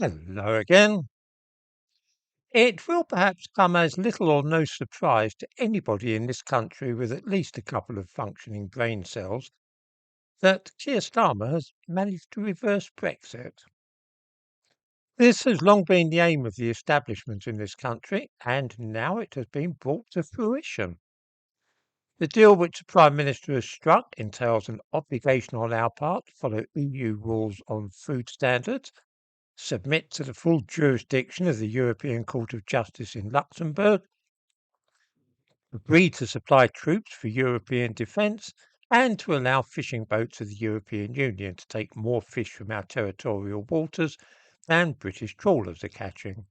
Hello again. It will perhaps come as little or no surprise to anybody in this country with at least a couple of functioning brain cells that Keir Starmer has managed to reverse Brexit. This has long been the aim of the establishment in this country, and now it has been brought to fruition. The deal which the Prime Minister has struck entails an obligation on our part to follow EU rules on food standards, submit to the full jurisdiction of the European Court of Justice in Luxembourg, agree to supply troops for European defence, and to allow fishing boats of the European Union to take more fish from our territorial waters than British trawlers are catching.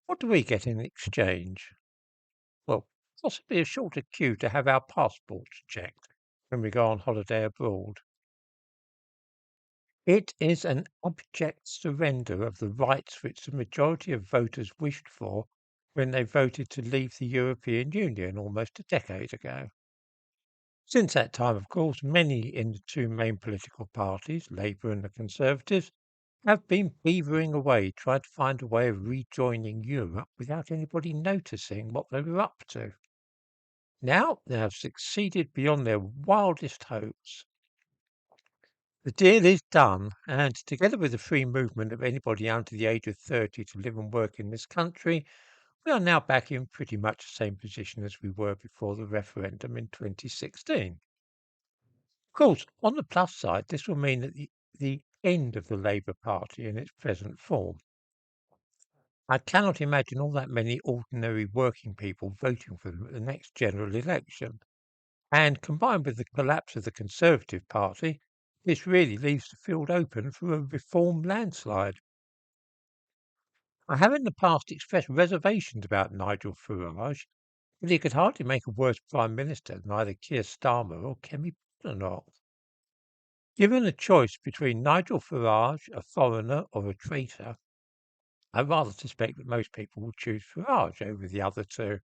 What do we get in exchange? Well, possibly a shorter queue to have our passports checked when we go on holiday abroad. It is an abject surrender of the rights which the majority of voters wished for when they voted to leave the European Union almost a decade ago. Since that time, of course, many in the two main political parties, Labour and the Conservatives, have been beavering away trying to find a way of rejoining Europe without anybody noticing what they were up to. Now they have succeeded beyond their wildest hopes. The deal is done, and together with the free movement of anybody under the age of 30 to live and work in this country, we are now back in pretty much the same position as we were before the referendum in 2016. Of course, on the plus side, this will mean that the end of the Labour Party in its present form. I cannot imagine all that many ordinary working people voting for them at the next general election. And combined with the collapse of the Conservative Party, this really leaves the field open for a reform landslide. I have in the past expressed reservations about Nigel Farage, but he could hardly make a worse Prime Minister than either Keir Starmer or Kemi Badenoch. Given a choice between Nigel Farage, a foreigner, or a traitor, I rather suspect that most people will choose Farage over the other two.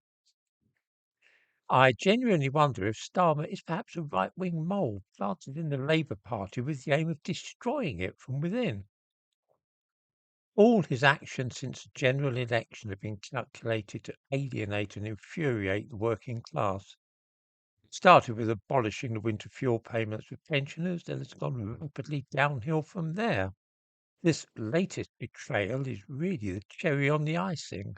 I genuinely wonder if Starmer is perhaps a right-wing mole planted in the Labour Party with the aim of destroying it from within. All his actions since the general election have been calculated to alienate and infuriate the working class. It started with abolishing the winter fuel payments for pensioners, then it's gone rapidly downhill from there. This latest betrayal is really the cherry on the icing.